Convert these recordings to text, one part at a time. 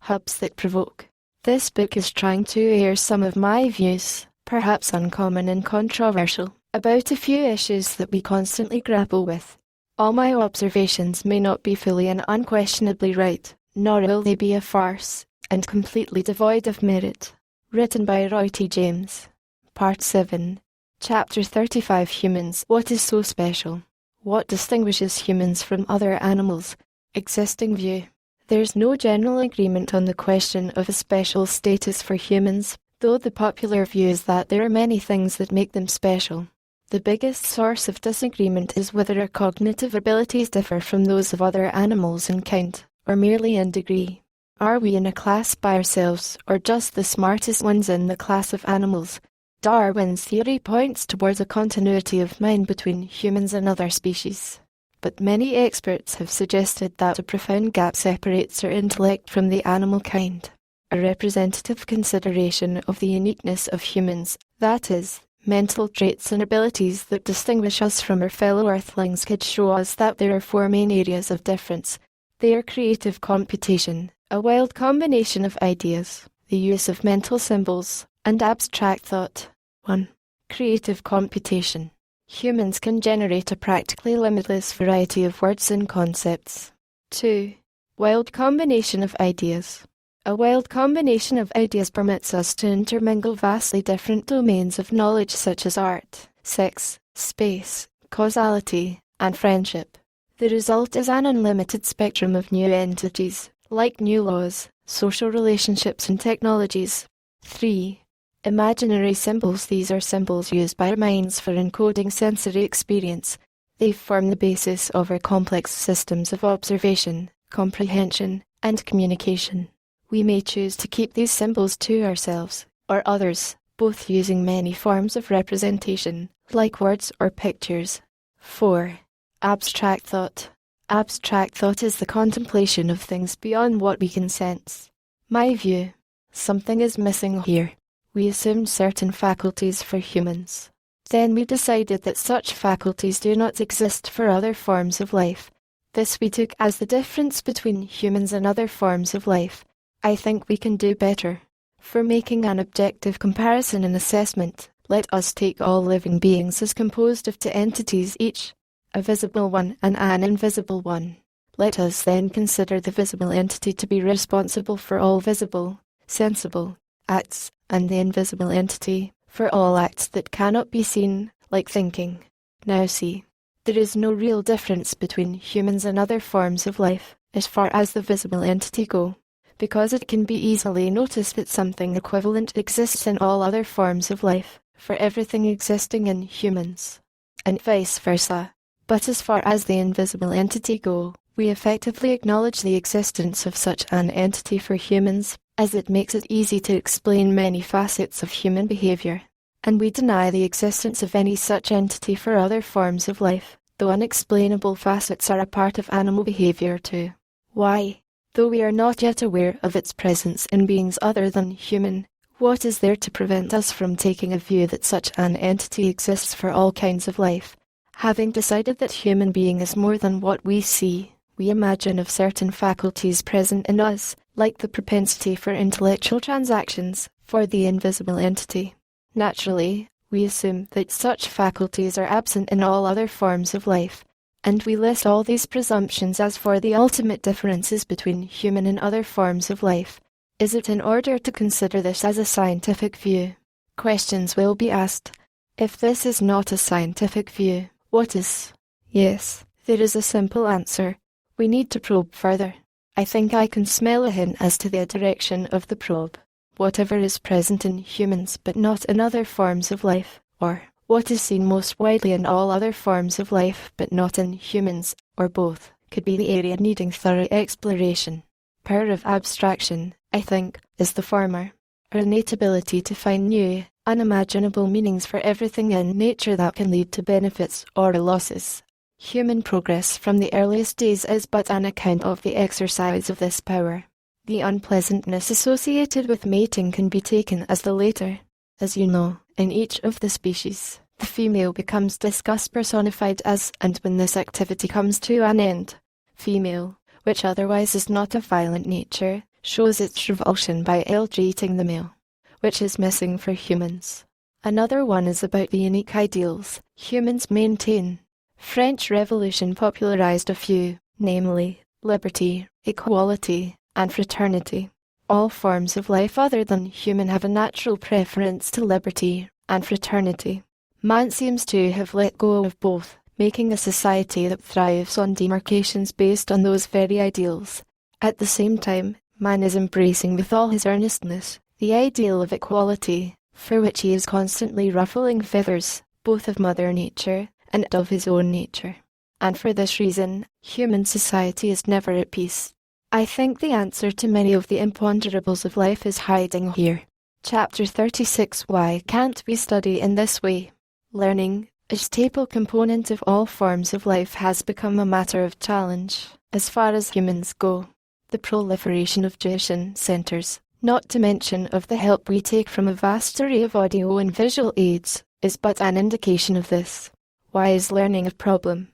AudiobookHubs that provoke. This book is trying to air some of my views, perhaps uncommon and controversial, about a few issues that we constantly grapple with. All my observations may not be fully and unquestionably right, nor will they be a farce, and completely devoid of merit. Written by Roy T. James. Part 7. Chapter 35 Humans. What is so special? What distinguishes humans from other animals? Existing view. There's no general agreement on the question of a special status for humans, though the popular view is that there are many things that make them special. The biggest source of disagreement is whether our cognitive abilities differ from those of other animals in kind, or merely in degree. Are we in a class by ourselves, or just the smartest ones in the class of animals? Darwin's theory points towards a continuity of mind between humans and other species. But many experts have suggested that a profound gap separates our intellect from the animal kind. A representative consideration of the uniqueness of humans, that is, mental traits and abilities that distinguish us from our fellow earthlings, could show us that there are four main areas of difference. They are creative computation, a wild combination of ideas, the use of mental symbols, and abstract thought. 1. Creative computation. Humans can generate a practically limitless variety of words and concepts. 2. Wild combination of ideas. A wild combination of ideas permits us to intermingle vastly different domains of knowledge such as art, sex, space, causality, and friendship. The result is an unlimited spectrum of new entities, like new laws, social relationships and technologies. 3. Imaginary symbols. These are symbols used by our minds for encoding sensory experience. They form the basis of our complex systems of observation, comprehension, and communication. We may choose to keep these symbols to ourselves, or others, both using many forms of representation, like words or pictures. 4. Abstract thought. Abstract thought is the contemplation of things beyond what we can sense. My view. Something is missing here. We assumed certain faculties for humans. Then we decided that such faculties do not exist for other forms of life. This we took as the difference between humans and other forms of life. I think we can do better. For making an objective comparison and assessment, let us take all living beings as composed of two entities each, a visible one and an invisible one. Let us then consider the visible entity to be responsible for all visible, sensible, acts, and the invisible entity for all acts that cannot be seen, like thinking. Now see, there is no real difference between humans and other forms of life, as far as the visible entity go, because it can be easily noticed that something equivalent exists in all other forms of life, for everything existing in humans, and vice versa. But as far as the invisible entity go, we effectively acknowledge the existence of such an entity for humans, as it makes it easy to explain many facets of human behavior, and we deny the existence of any such entity for other forms of life, though unexplainable facets are a part of animal behavior too. Why? Though we are not yet aware of its presence in beings other than human, what is there to prevent us from taking a view that such an entity exists for all kinds of life? Having decided that human being is more than what we see, we imagine of certain faculties present in us, like the propensity for intellectual transactions, for the invisible entity. Naturally, we assume that such faculties are absent in all other forms of life, and we list all these presumptions as for the ultimate differences between human and other forms of life. Is it in order to consider this as a scientific view? Questions will be asked. If this is not a scientific view, what is? Yes, there is a simple answer. We need to probe further. I think I can smell a hint as to the direction of the probe. Whatever is present in humans but not in other forms of life, or what is seen most widely in all other forms of life but not in humans, or both, could be the area needing thorough exploration. Power of abstraction, I think, is the former. Our innate ability to find new, unimaginable meanings for everything in nature that can lead to benefits or losses. Human progress from the earliest days is but an account of the exercise of this power. The unpleasantness associated with mating can be taken as the later. As you know, in each of the species, the female becomes disgust personified as, and when this activity comes to an end, female, which otherwise is not of violent nature, shows its revulsion by ill-treating the male, which is missing for humans. Another one is about the unique ideals humans maintain. French Revolution popularized a few, namely, liberty, equality, and fraternity. All forms of life other than human have a natural preference to liberty and fraternity. Man seems to have let go of both, making a society that thrives on demarcations based on those very ideals. At the same time, man is embracing with all his earnestness the ideal of equality, for which he is constantly ruffling feathers, both of Mother Nature and of his own nature. And for this reason, human society is never at peace. I think the answer to many of the imponderables of life is hiding here. Chapter 36. Why can't we study in this way? Learning, a staple component of all forms of life, has become a matter of challenge, as far as humans go. The proliferation of tuition centers, not to mention of the help we take from a vast array of audio and visual aids, is but an indication of this. Why is learning a problem?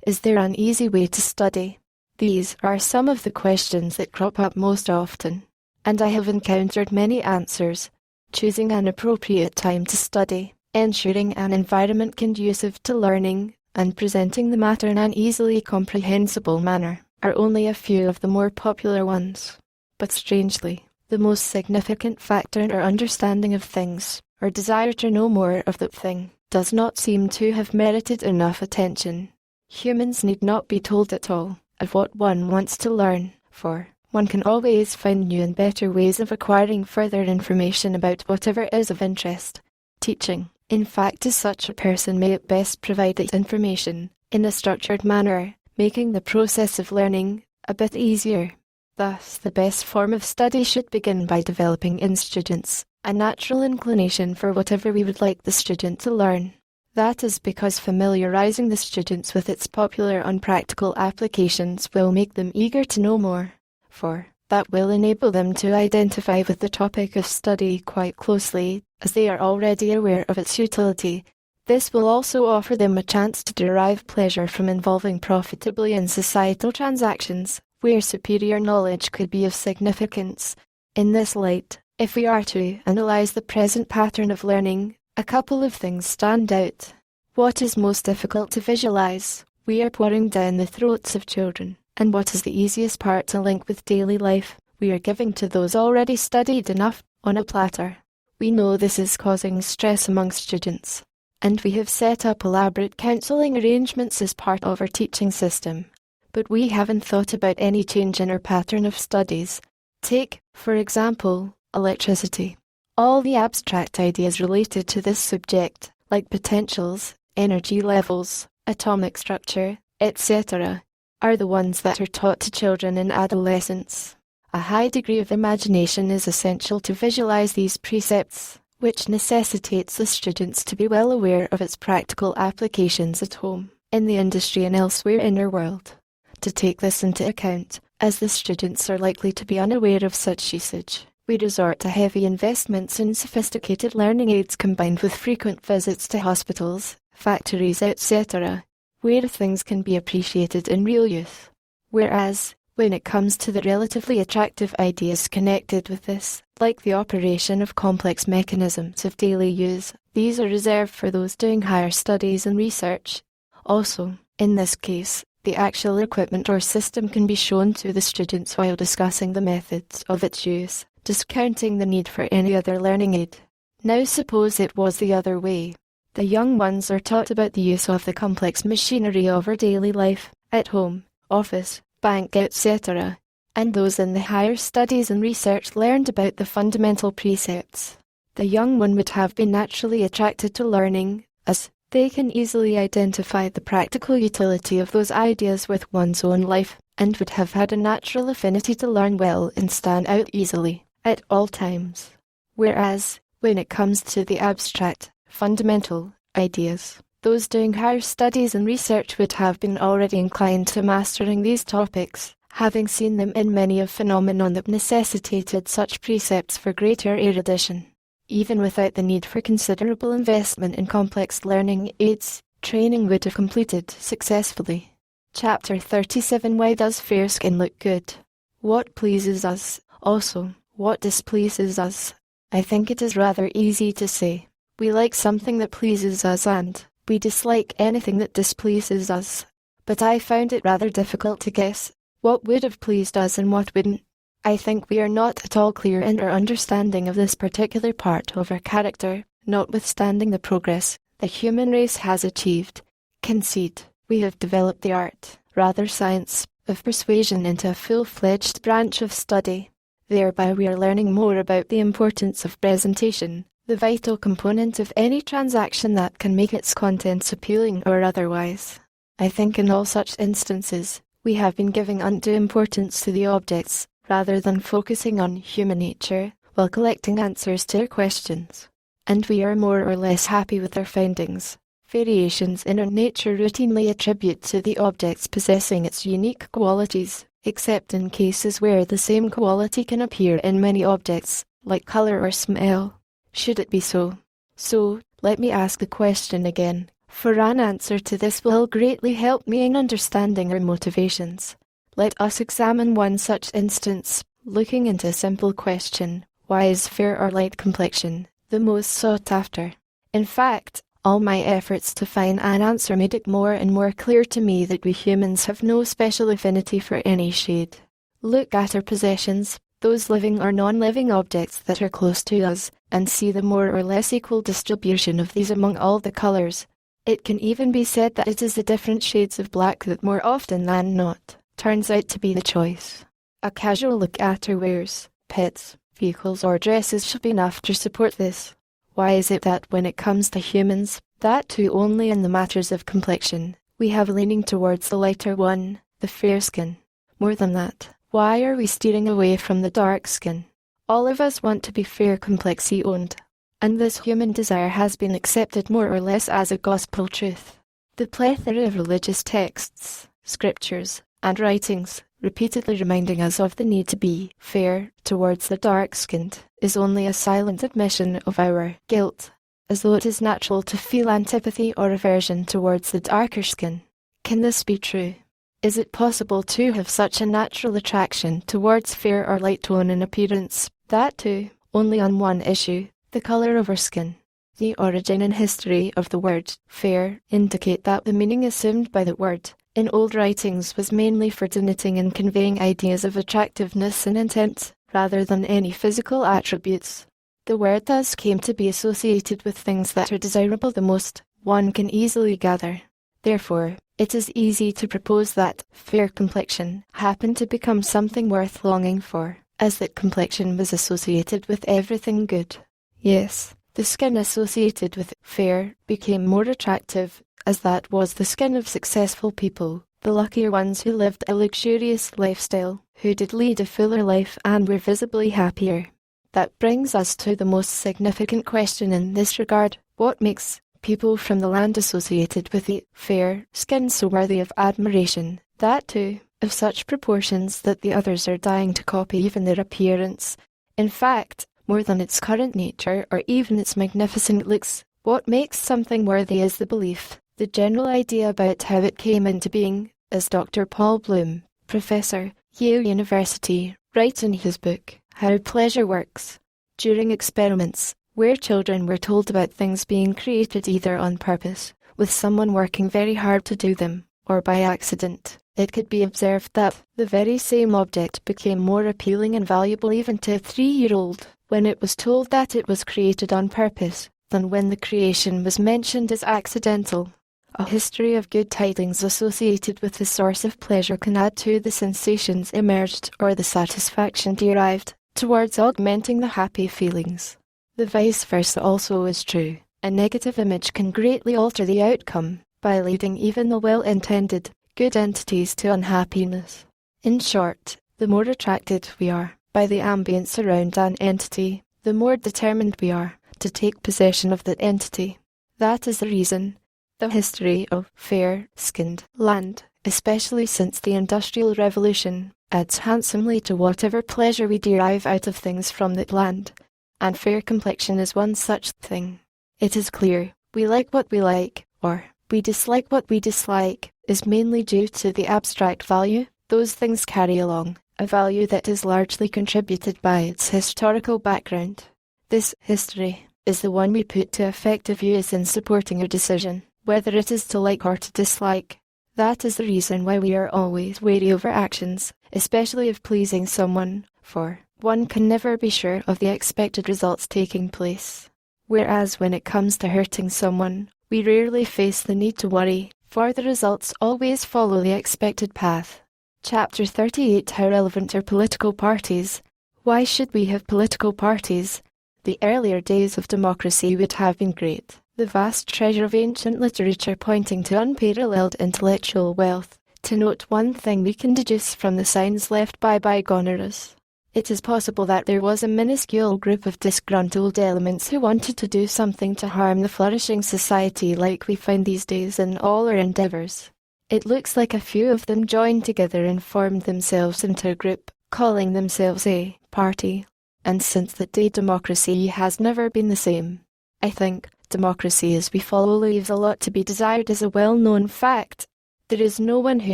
Is there an easy way to study? These are some of the questions that crop up most often, and I have encountered many answers. Choosing an appropriate time to study, ensuring an environment conducive to learning, and presenting the matter in an easily comprehensible manner are only a few of the more popular ones. But strangely, the most significant factor in our understanding of things, our desire to know more of that thing, does not seem to have merited enough attention. Humans need not be told at all of what one wants to learn, for one can always find new and better ways of acquiring further information about whatever is of interest. Teaching, in fact, to such a person may at best provide that information in a structured manner, making the process of learning a bit easier. Thus, the best form of study should begin by developing in students a natural inclination for whatever we would like the student to learn. That is because familiarizing the students with its popular unpractical applications will make them eager to know more, for that will enable them to identify with the topic of study quite closely, as they are already aware of its utility. This will also offer them a chance to derive pleasure from involving profitably in societal transactions, where superior knowledge could be of significance. In this light, if we are to analyze the present pattern of learning, a couple of things stand out. What is most difficult to visualize? We are pouring down the throats of children. And what is the easiest part to link with daily life? We are giving to those already studied enough on a platter. We know this is causing stress among students, and we have set up elaborate counseling arrangements as part of our teaching system. But we haven't thought about any change in our pattern of studies. Take, for example, electricity. All the abstract ideas related to this subject, like potentials, energy levels, atomic structure, etc., are the ones that are taught to children in adolescence. A high degree of imagination is essential to visualize these precepts, which necessitates the students to be well aware of its practical applications at home, in the industry and elsewhere in our world. To take this into account, as the students are likely to be unaware of such usage, we resort to heavy investments in sophisticated learning aids combined with frequent visits to hospitals, factories, etc., where things can be appreciated in real use. Whereas, when it comes to the relatively attractive ideas connected with this, like the operation of complex mechanisms of daily use, these are reserved for those doing higher studies and research. Also, in this case, the actual equipment or system can be shown to the students while discussing the methods of its use, discounting the need for any other learning aid. Now suppose it was the other way. The young ones are taught about the use of the complex machinery of our daily life, at home, office, bank, etc., and those in the higher studies and research learned about the fundamental precepts. The young one would have been naturally attracted to learning, as they can easily identify the practical utility of those ideas with one's own life, and would have had a natural affinity to learn well and stand out easily, at all times. Whereas, when it comes to the abstract, fundamental ideas, those doing higher studies and research would have been already inclined to mastering these topics, having seen them in many of phenomenon that necessitated such precepts for greater erudition. Even without the need for considerable investment in complex learning aids, training would have completed successfully. Chapter 37. Why does fair skin look good? What pleases us? Also, what displeases us? I think it is rather easy to say. We like something that pleases us and we dislike anything that displeases us. But I found it rather difficult to guess what would have pleased us and what wouldn't. I think we are not at all clear in our understanding of this particular part of our character, notwithstanding the progress the human race has achieved. Concede, we have developed the art, rather science, of persuasion into a full-fledged branch of study. Thereby we are learning more about the importance of presentation, the vital component of any transaction that can make its contents appealing or otherwise. I think in all such instances, we have been giving undue importance to the objects, rather than focusing on human nature, while collecting answers to our questions. And we are more or less happy with our findings. Variations in our nature routinely attribute to the objects possessing its unique qualities, except in cases where the same quality can appear in many objects, like color or smell. Should it be so? So, let me ask the question again, for an answer to this will greatly help me in understanding our motivations. Let us examine one such instance, looking into a simple question: why is fair or light complexion the most sought after? In fact, all my efforts to find an answer made it more and more clear to me that we humans have no special affinity for any shade. Look at our possessions, those living or non-living objects that are close to us, and see the more or less equal distribution of these among all the colors. It can even be said that it is the different shades of black that more often than not turns out to be the choice. A casual look at our wares, pets, vehicles or dresses should be enough to support this. Why is it that when it comes to humans, that too only in the matters of complexion, we have leaning towards the lighter one, the fair skin? More than that, why are we steering away from the dark skin? All of us want to be fair complexioned, and this human desire has been accepted more or less as a gospel truth. The plethora of religious texts, scriptures, and writings, repeatedly reminding us of the need to be fair towards the dark-skinned, is only a silent admission of our guilt, as though it is natural to feel antipathy or aversion towards the darker skin. Can this be true? Is it possible to have such a natural attraction towards fair or light tone in appearance, that too, only on one issue, the colour of our skin? The origin and history of the word fair indicate that the meaning assumed by the word in old writings was mainly for denoting and conveying ideas of attractiveness and intent, rather than any physical attributes. The word thus came to be associated with things that are desirable the most, one can easily gather. Therefore, it is easy to propose that fair complexion happened to become something worth longing for, as that complexion was associated with everything good. Yes, the skin associated with fair became more attractive, as that was the skin of successful people, the luckier ones who lived a luxurious lifestyle, who did lead a fuller life and were visibly happier. That brings us to the most significant question in this regard: what makes people from the land associated with the fair skin so worthy of admiration, that too, of such proportions that the others are dying to copy even their appearance? In fact, more than its current nature or even its magnificent looks, what makes something worthy is the belief, the general idea about how it came into being, as Dr. Paul Bloom, Professor, Yale University, writes in his book, How Pleasure Works. During experiments, where children were told about things being created either on purpose, with someone working very hard to do them, or by accident, it could be observed that the very same object became more appealing and valuable even to a 3-year-old when it was told that it was created on purpose, than when the creation was mentioned as accidental. A history of good tidings associated with the source of pleasure can add to the sensations emerged or the satisfaction derived, towards augmenting the happy feelings. The vice versa also is true. A negative image can greatly alter the outcome, by leading even the well-intended, good entities to unhappiness. In short, the more attracted we are by the ambience around an entity, the more determined we are to take possession of that entity. That is the reason the history of fair-skinned land, especially since the Industrial Revolution, adds handsomely to whatever pleasure we derive out of things from that land, and fair complexion is one such thing. It is clear, we like what we like, or we dislike what we dislike, is mainly due to the abstract value those things carry along, a value that is largely contributed by its historical background. This history is the one we put to effective use in supporting a decision, whether it is to like or to dislike. That is the reason why we are always wary over actions, especially of pleasing someone, for one can never be sure of the expected results taking place. Whereas when it comes to hurting someone, we rarely face the need to worry, for the results always follow the expected path. Chapter 38: How relevant are political parties? Why should we have political parties? The earlier days of democracy would have been great. The vast treasure of ancient literature pointing to unparalleled intellectual wealth. To note one thing we can deduce from the signs left by bygone eras. It is possible that there was a minuscule group of disgruntled elements who wanted to do something to harm the flourishing society like we find these days in all our endeavours. It looks like a few of them joined together and formed themselves into a group, calling themselves a party. And since that day democracy has never been the same. I think democracy as we follow leaves a lot to be desired is a well-known fact. There is no one who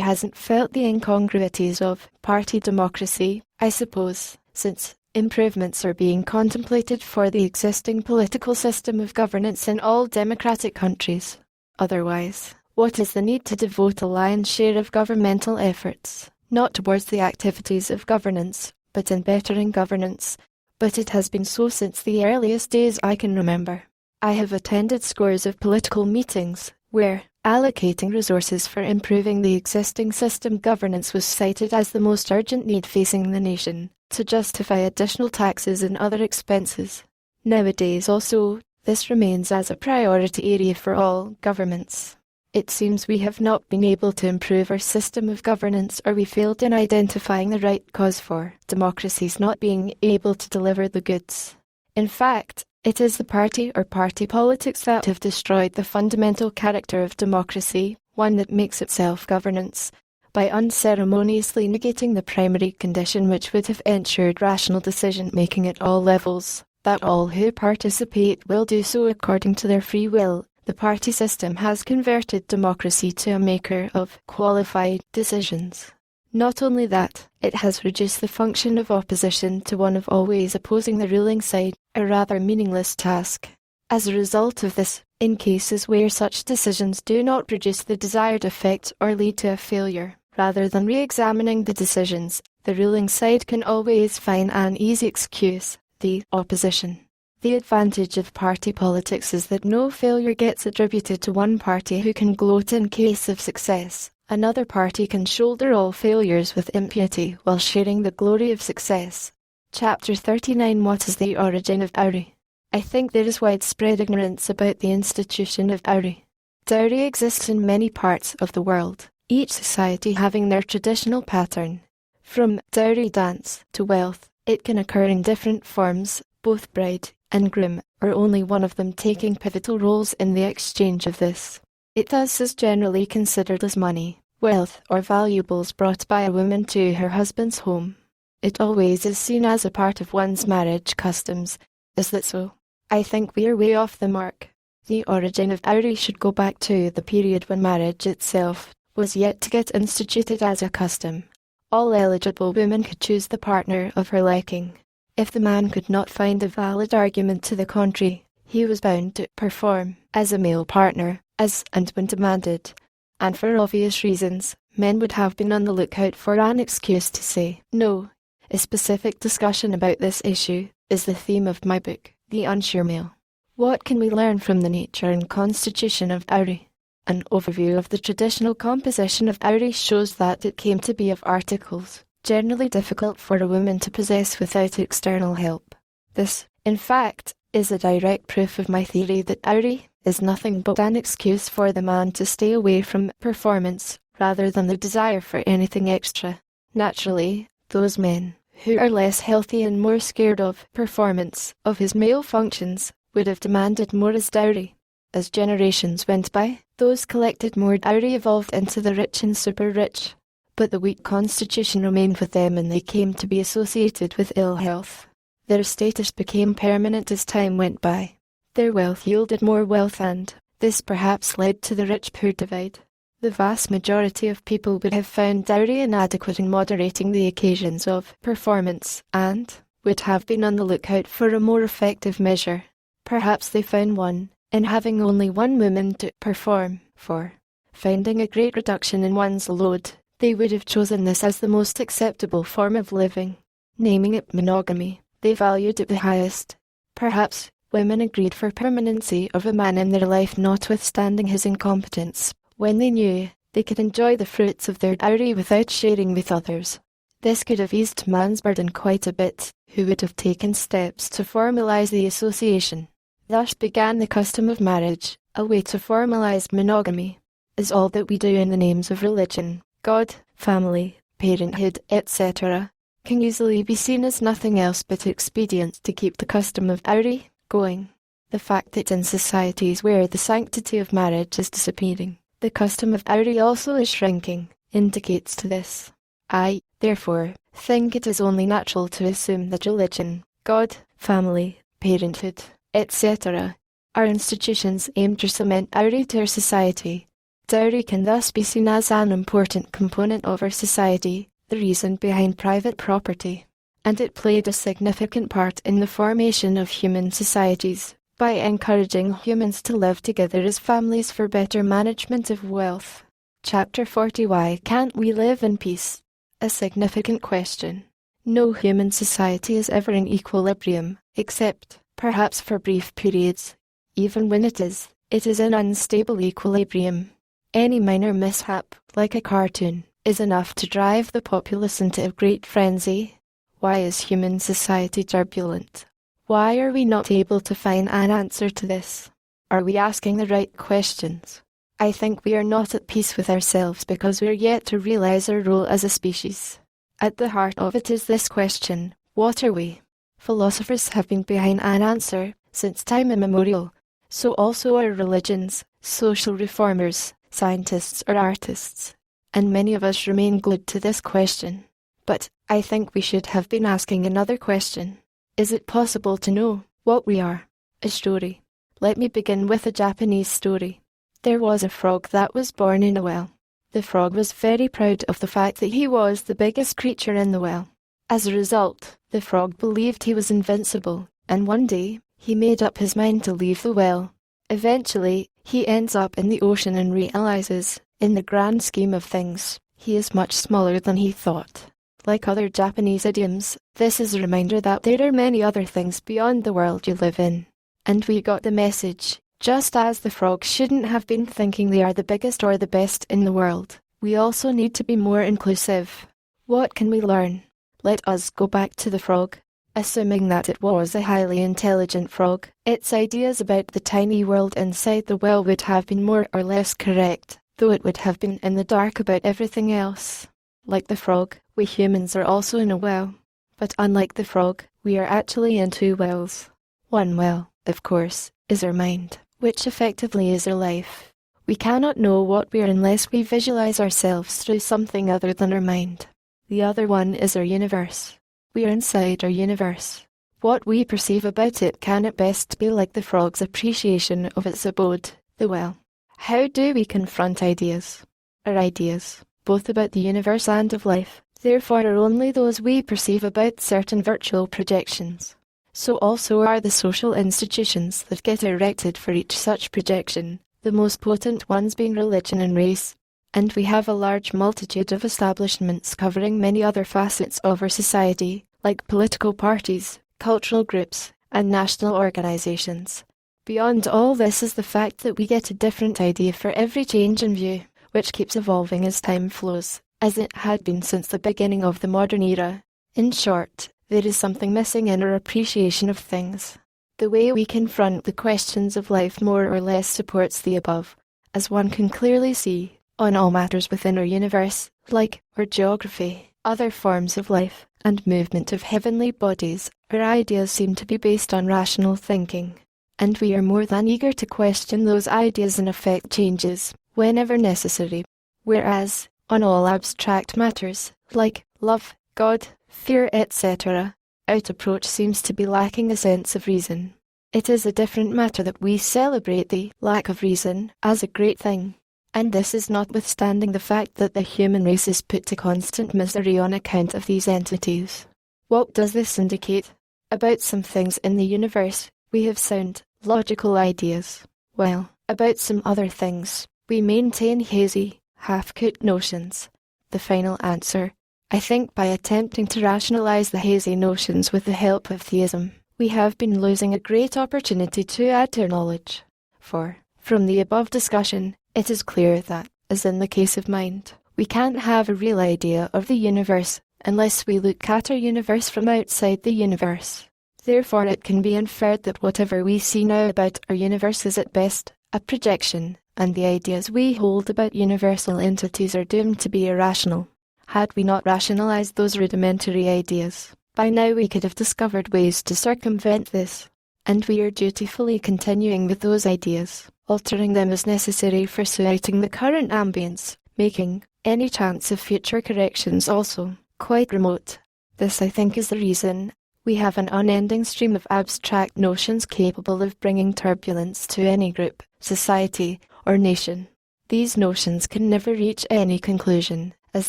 hasn't felt the incongruities of party democracy, I suppose, since improvements are being contemplated for the existing political system of governance in all democratic countries. Otherwise, what is the need to devote a lion's share of governmental efforts, not towards the activities of governance, but in bettering governance? But it has been so since the earliest days I can remember. I have attended scores of political meetings, where allocating resources for improving the existing system governance was cited as the most urgent need facing the nation, to justify additional taxes and other expenses. Nowadays also, this remains as a priority area for all governments. It seems we have not been able to improve our system of governance, or we failed in identifying the right cause for democracy's not being able to deliver the goods. In fact, it is the party or party politics that have destroyed the fundamental character of democracy, one that makes itself governance, by unceremoniously negating the primary condition which would have ensured rational decision-making at all levels, that all who participate will do so according to their free will. The party system has converted democracy to a maker of qualified decisions. Not only that, it has reduced the function of opposition to one of always opposing the ruling side, a rather meaningless task. As a result of this, in cases where such decisions do not produce the desired effect or lead to a failure, rather than re-examining the decisions, the ruling side can always find an easy excuse: the opposition. The advantage of party politics is that no failure gets attributed to one party who can gloat in case of success. Another party can shoulder all failures with impunity while sharing the glory of success. Chapter 39: What is the origin of dowry? I think there is widespread ignorance about the institution of dowry. Dowry exists in many parts of the world, each society having their traditional pattern. From dowry dance to wealth, it can occur in different forms, both bride and groom, or only one of them taking pivotal roles in the exchange of this. It thus is generally considered as money, wealth, or valuables brought by a woman to her husband's home. It always is seen as a part of one's marriage customs. Is that so? I think we are way off the mark. The origin of dowry should go back to the period when marriage itself was yet to get instituted as a custom. All eligible women could choose the partner of her liking. If the man could not find a valid argument to the contrary, he was bound to perform as a male partner, as and when demanded. And for obvious reasons, men would have been on the lookout for an excuse to say no. A specific discussion about this issue is the theme of my book, The Unsure Male. What can we learn from the nature and constitution of dowry? An overview of the traditional composition of dowry shows that it came to be of articles, generally difficult for a woman to possess without external help. This, in fact, is a direct proof of my theory that dowry is nothing but an excuse for the man to stay away from performance, rather than the desire for anything extra. Naturally, those men who are less healthy and more scared of performance of his male functions would have demanded more as dowry. As generations went by, those collected more dowry evolved into the rich and super rich. But the weak constitution remained with them, and they came to be associated with ill health. Their status became permanent as time went by. Their wealth yielded more wealth, and this perhaps led to the rich-poor divide. the vast majority of people would have found dowry inadequate in moderating the occasions of performance and would have been on the lookout for a more effective measure. Perhaps they found one in having only one woman to perform for. Finding a great reduction in one's load, they would have chosen this as the most acceptable form of living. Naming it monogamy, they valued it the highest. Perhaps women agreed for permanency of a man in their life notwithstanding his incompetence, when they knew they could enjoy the fruits of their dowry without sharing with others. This could have eased man's burden quite a bit, who would have taken steps to formalize the association. Thus began the custom of marriage, a way to formalize monogamy. Is all that we do in the names of religion, God, family, parenthood, etc., can easily be seen as nothing else but expedients to keep the custom of dowry going. The fact that in societies where the sanctity of marriage is disappearing, the custom of dowry also is shrinking, indicates to this. I, therefore, think it is only natural to assume that religion, God, family, parenthood, etc., are institutions aimed to cement dowry to our society. Dowry can thus be seen as an important component of our society, the reason behind private property, and it played a significant part in the formation of human societies, by encouraging humans to live together as families for better management of wealth. Chapter 40. Why can't we live in peace? A significant question. No human society is ever in equilibrium, except, perhaps for brief periods. Even when it is in unstable equilibrium. Any minor mishap, like a cartoon, is enough to drive the populace into a great frenzy. Why is human society turbulent? Why are we not able to find an answer to this? Are we asking the right questions? I think we are not at peace with ourselves because we are yet to realize our role as a species. At the heart of it is this question: what are we? Philosophers have been behind an answer since time immemorial. So also are religions, social reformers, scientists or artists. And many of us remain glued to this question. But I think we should have been asking another question. Is it possible to know what we are? A story. Let me begin with a Japanese story. There was a frog that was born in a well. The frog was very proud of the fact that he was the biggest creature in the well. As a result, the frog believed he was invincible, and one day, he made up his mind to leave the well. Eventually, he ends up in the ocean and realizes, in the grand scheme of things, he is much smaller than he thought. Like other Japanese idioms, this is a reminder that there are many other things beyond the world you live in. And we got the message. Just as the frog shouldn't have been thinking they are the biggest or the best in the world, we also need to be more inclusive. What can we learn? Let us go back to the frog. Assuming that it was a highly intelligent frog, its ideas about the tiny world inside the well would have been more or less correct, though it would have been in the dark about everything else. Like the frog, we humans are also in a well. But unlike the frog, we are actually in two wells. One well, of course, is our mind, which effectively is our life. We cannot know what we are unless we visualize ourselves through something other than our mind. The other one is our universe. We are inside our universe. What we perceive about it can at best be like the frog's appreciation of its abode, the well. How do we confront ideas? Our ideas, both about the universe and of life, therefore are only those we perceive about certain virtual projections. So also are the social institutions that get erected for each such projection, the most potent ones being religion and race. And we have a large multitude of establishments covering many other facets of our society, like political parties, cultural groups, and national organizations. Beyond all this is the fact that we get a different idea for every change in view, which keeps evolving as time flows, as it had been since the beginning of the modern era. In short, there is something missing in our appreciation of things. The way we confront the questions of life more or less supports the above, as one can clearly see. On all matters within our universe, like our geography, other forms of life, and movement of heavenly bodies, our ideas seem to be based on rational thinking, and we are more than eager to question those ideas and effect changes, whenever necessary. Whereas, on all abstract matters, like love, God, fear, etc., our approach seems to be lacking a sense of reason. It is a different matter that we celebrate the lack of reason as a great thing. And this is notwithstanding the fact that the human race is put to constant misery on account of these entities. What does this indicate? About some things in the universe, we have sound, logical ideas. While, about some other things, we maintain hazy, half-cooked notions. The final answer, I think, by attempting to rationalize the hazy notions with the help of theism, we have been losing a great opportunity to add to our knowledge. For, from the above discussion, it is clear that, as in the case of mind, we can't have a real idea of the universe unless we look at our universe from outside the universe. Therefore it can be inferred that whatever we see now about our universe is at best a projection, and the ideas we hold about universal entities are doomed to be irrational. Had we not rationalized those rudimentary ideas, by now we could have discovered ways to circumvent this, and we are dutifully continuing with those ideas, altering them as necessary for suiting the current ambience, making any chance of future corrections also quite remote. This, I think, is the reason we have an unending stream of abstract notions capable of bringing turbulence to any group, society, or nation. These notions can never reach any conclusion, as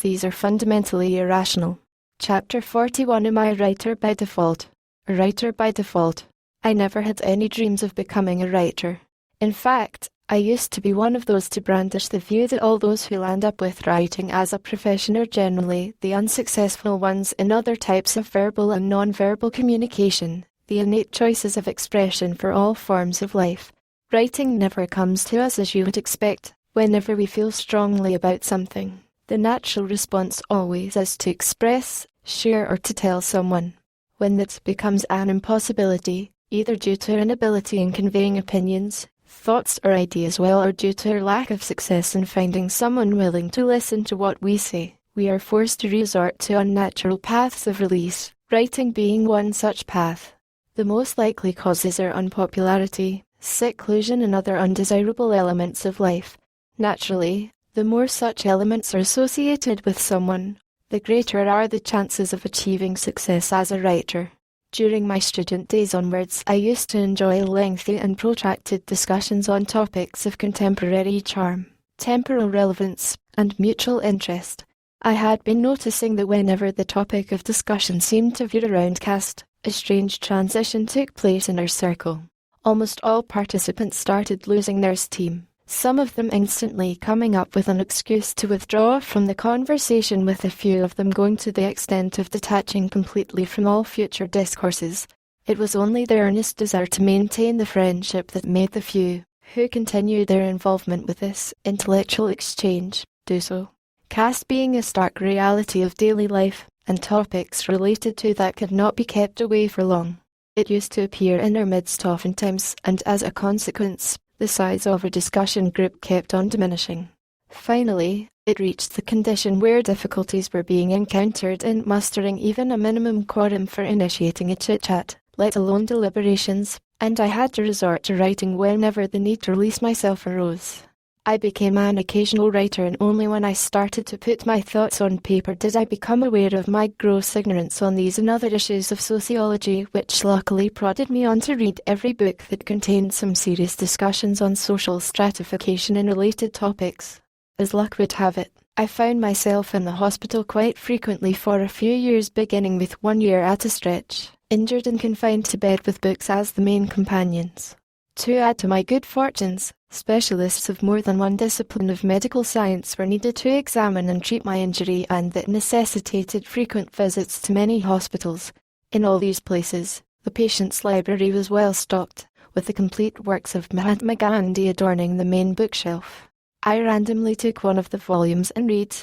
these are fundamentally irrational. Chapter 41. Am I a writer by default? A writer by default. I never had any dreams of becoming a writer. In fact, I used to be one of those to brandish the view that all those who land up with writing as a profession are generally the unsuccessful ones in other types of verbal and non-verbal communication, the innate choices of expression for all forms of life. Writing never comes to us as you would expect, whenever we feel strongly about something. The natural response always is to express, share, or to tell someone. When that becomes an impossibility, either due to our inability in conveying opinions, thoughts or ideas well, or due to our lack of success in finding someone willing to listen to what we say, we are forced to resort to unnatural paths of release, writing being one such path. The most likely causes are unpopularity, seclusion, and other undesirable elements of life. Naturally, the more such elements are associated with someone, the greater are the chances of achieving success as a writer. During my student days onwards, I used to enjoy lengthy and protracted discussions on topics of contemporary charm, temporal relevance, and mutual interest. I had been noticing that whenever the topic of discussion seemed to veer around caste, a strange transition took place in our circle. Almost all participants started losing their steam, some of them instantly coming up with an excuse to withdraw from the conversation, with a few of them going to the extent of detaching completely from all future discourses. It was only their earnest desire to maintain the friendship that made the few, who continued their involvement with this intellectual exchange, do so. Caste being a stark reality of daily life, and topics related to that could not be kept away for long. It used to appear in our midst oftentimes, and as a consequence, the size of our discussion group kept on diminishing. Finally, it reached the condition where difficulties were being encountered in mustering even a minimum quorum for initiating a chit-chat, let alone deliberations, and I had to resort to writing whenever the need to release myself arose. I became an occasional writer, and only when I started to put my thoughts on paper did I become aware of my gross ignorance on these and other issues of sociology, which luckily prodded me on to read every book that contained some serious discussions on social stratification and related topics. As luck would have it, I found myself in the hospital quite frequently for a few years, beginning with 1 year at a stretch, injured and confined to bed with books as the main companions. To add to my good fortunes, specialists of more than one discipline of medical science were needed to examine and treat my injury, and that necessitated frequent visits to many hospitals. In all these places, the patient's library was well stocked, with the complete works of Mahatma Gandhi adorning the main bookshelf. I randomly took one of the volumes and read.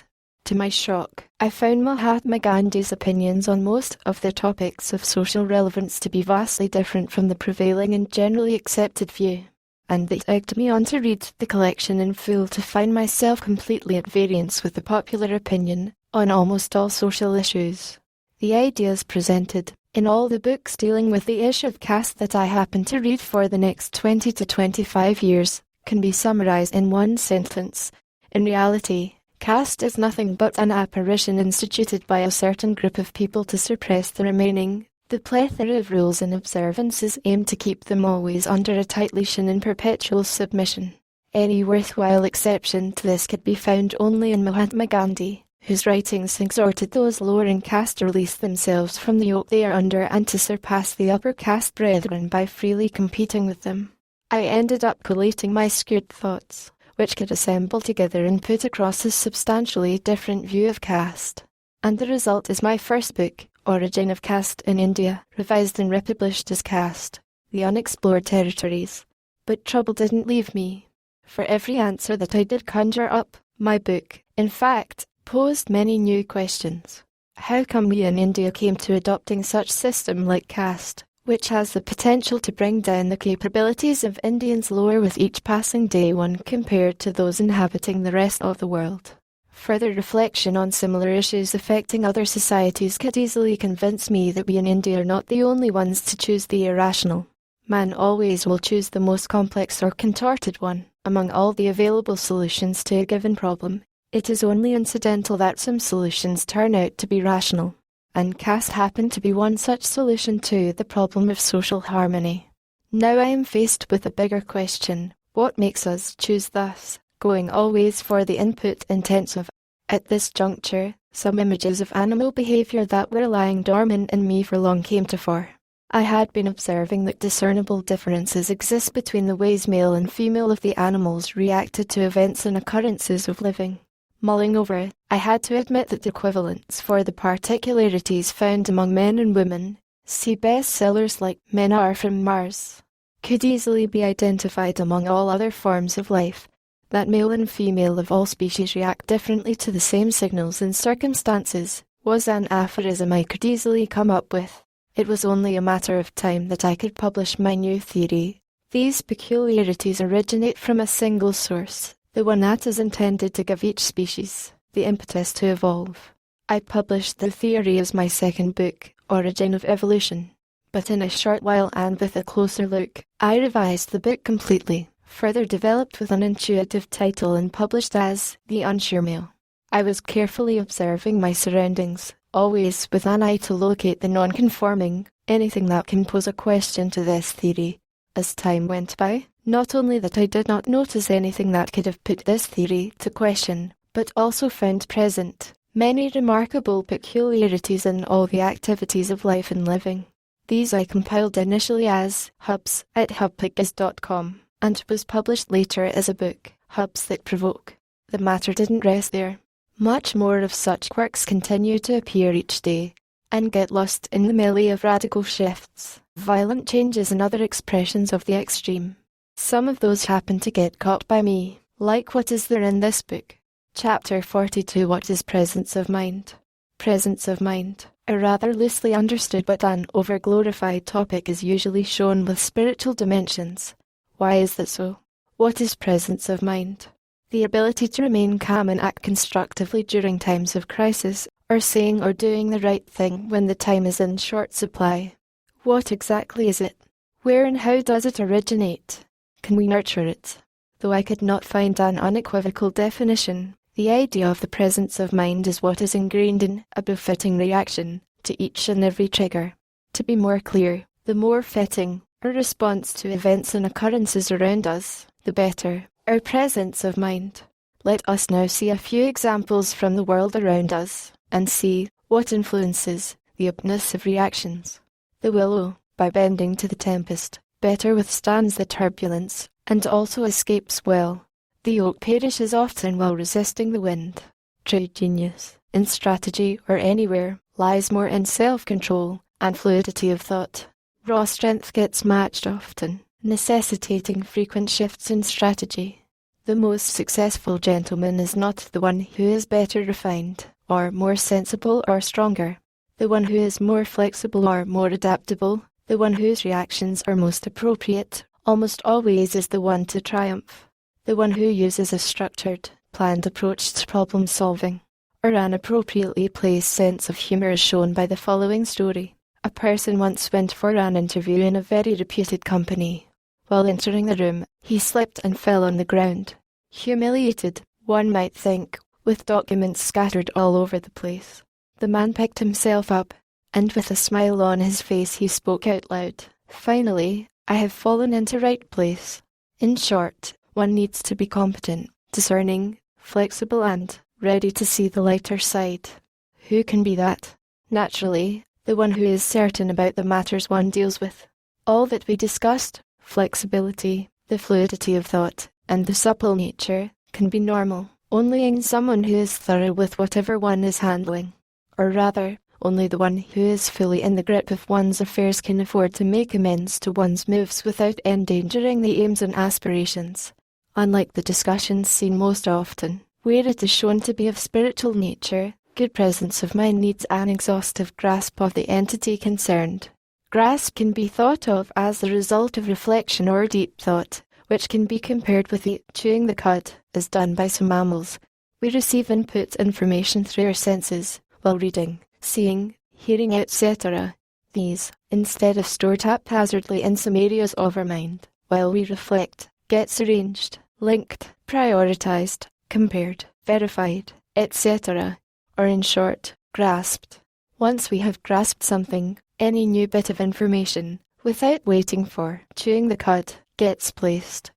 To my shock, I found Mahatma Gandhi's opinions on most of the topics of social relevance to be vastly different from the prevailing and generally accepted view, and they egged me on to read the collection in full to find myself completely at variance with the popular opinion on almost all social issues. The ideas presented, in all the books dealing with the issue of caste that I happened to read for the next 20 to 25 years, can be summarized in one sentence. In reality, caste is nothing but an apparition instituted by a certain group of people to suppress the remaining. The plethora of rules and observances aimed to keep them always under a tight leash and in perpetual submission. Any worthwhile exception to this could be found only in Mahatma Gandhi, whose writings exhorted those lower in caste to release themselves from the yoke they are under and to surpass the upper caste brethren by freely competing with them. I ended up collating my skewed thoughts, which could assemble together and put across a substantially different view of caste. And the result is my first book, Origin of Caste in India, revised and republished as Caste, The Unexplored Territories. But trouble didn't leave me. For every answer that I did conjure up, my book, in fact, posed many new questions. How come we in India came to adopting such system like caste, which has the potential to bring down the capabilities of Indians lower with each passing day when compared to those inhabiting the rest of the world? Further reflection on similar issues affecting other societies could easily convince me that we in India are not the only ones to choose the irrational. Man always will choose the most complex or contorted one. Among all the available solutions to a given problem, it is only incidental that some solutions turn out to be rational. And caste happened to be one such solution to the problem of social harmony. Now I am faced with a bigger question: what makes us choose thus, going always for the input intensive? At this juncture, some images of animal behavior that were lying dormant in me for long came to fore. I had been observing that discernible differences exist between the ways male and female of the animals reacted to events and occurrences of living. Mulling over it, I had to admit that the equivalents for the particularities found among men and women, see bestsellers like Men Are From Mars, could easily be identified among all other forms of life. That male and female of all species react differently to the same signals and circumstances was an aphorism I could easily come up with. It was only a matter of time that I could publish my new theory. These peculiarities originate from a single source, the one that is intended to give each species the impetus to evolve. I published the theory as my second book, Origin of Evolution. But in a short while and with a closer look, I revised the book completely, further developed with an intuitive title and published as The Unsure Male. I was carefully observing my surroundings, always with an eye to locate the non-conforming, anything that can pose a question to this theory. As time went by, not only that I did not notice anything that could have put this theory to question, but also found present many remarkable peculiarities in all the activities of life and living. These I compiled initially as Hubs at hubpickus.com, and was published later as a book, Hubs That Provoke. The matter didn't rest there. Much more of such works continue to appear each day, and get lost in the melee of radical shifts, violent changes and other expressions of the extreme. Some of those happen to get caught by me, like what is there in this book. Chapter 42. What is presence of mind? Presence of mind, a rather loosely understood but an over-glorified topic, is usually shown with spiritual dimensions. Why is that so? What is presence of mind? The ability to remain calm and act constructively during times of crisis, or saying or doing the right thing when the time is in short supply. What exactly is it? Where and how does it originate? Can we nurture it? Though I could not find an unequivocal definition, the idea of the presence of mind is what is ingrained in a befitting reaction to each and every trigger. To be more clear, the more fitting our response to events and occurrences around us, the better our presence of mind. Let us now see a few examples from the world around us, and see what influences the openness of reactions. The willow, by bending to the tempest, better withstands the turbulence, and also escapes well. The oak perishes often while resisting the wind. True genius, in strategy or anywhere, lies more in self-control and fluidity of thought. Raw strength gets matched often, necessitating frequent shifts in strategy. The most successful gentleman is not the one who is better refined, or more sensible or stronger. The one who is more flexible or more adaptable, the one whose reactions are most appropriate, almost always is the one to triumph. The one who uses a structured, planned approach to problem solving, or an appropriately placed sense of humor, is shown by the following story. A person once went for an interview in a very reputed company. While entering the room, he slipped and fell on the ground. Humiliated, one might think, with documents scattered all over the place. The man picked himself up, and with a smile on his face he spoke out loud. Finally, I have fallen into right place. In short, One needs to be competent, discerning, flexible and ready to see the lighter side. Who can be that? Naturally, the one who is certain about the matters one deals with. All that we discussed, flexibility, the fluidity of thought, and the supple nature, can be normal only in someone who is thorough with whatever one is handling. Or rather, only the one who is fully in the grip of one's affairs can afford to make amends to one's moves without endangering the aims and aspirations. Unlike the discussions seen most often, where it is shown to be of spiritual nature, good presence of mind needs an exhaustive grasp of the entity concerned. Grasp can be thought of as the result of reflection or deep thought, which can be compared with the chewing the cud, as done by some mammals. We receive input information through our senses, while reading, seeing, hearing, etc. These, instead of stored haphazardly in some areas of our mind, while we reflect, gets arranged, linked, prioritized, compared, verified, etc., or in short, grasped. Once we have grasped something, any new bit of information, without waiting for chewing the cud, gets placed,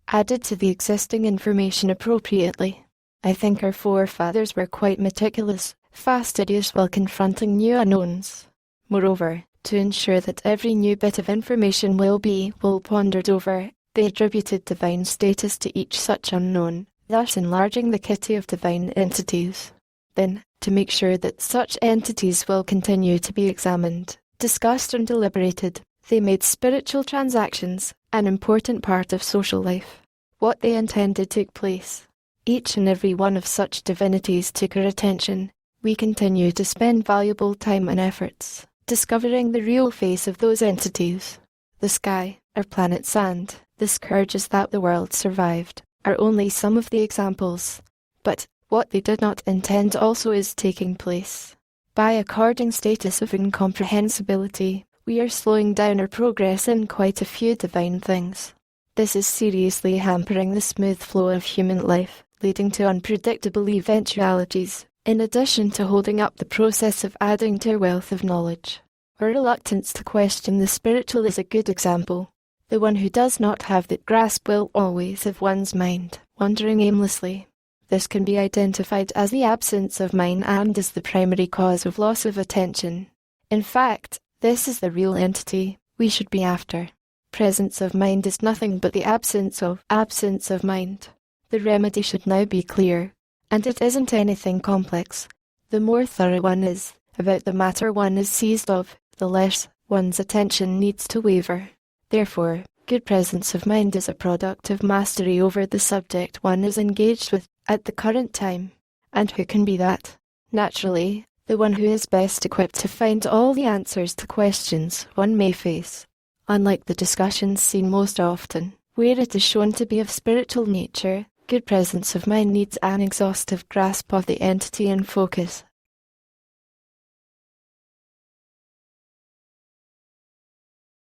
added to the existing information appropriately. I think our forefathers were quite meticulous, fastidious while confronting new unknowns. Moreover, to ensure that every new bit of information will be well pondered over, they attributed divine status to each such unknown, thus enlarging the kitty of divine entities. Then, to make sure that such entities will continue to be examined, discussed and deliberated, they made spiritual transactions an important part of social life. What they intended took place. Each and every one of such divinities took our attention. We continue to spend valuable time and efforts discovering the real face of those entities. The sky, our planet sand, the scourges that the world survived, are only some of the examples. But what they did not intend also is taking place. By according status of incomprehensibility, we are slowing down our progress in quite a few divine things. This is seriously hampering the smooth flow of human life, leading to unpredictable eventualities, in addition to holding up the process of adding to our wealth of knowledge. Our reluctance to question the spiritual is a good example. The one who does not have that grasp will always have one's mind wandering aimlessly. This can be identified as the absence of mind and is the primary cause of loss of attention. In fact, this is the real entity we should be after. Presence of mind is nothing but the absence of mind. The remedy should now be clear, and it isn't anything complex. The more thorough one is about the matter one is seized of, the less one's attention needs to waver. Therefore, good presence of mind is a product of mastery over the subject one is engaged with at the current time. And who can be that? Naturally, the one who is best equipped to find all the answers to questions one may face. Unlike the discussions seen most often, where it is shown to be of spiritual nature, good presence of mind needs an exhaustive grasp of the entity in focus,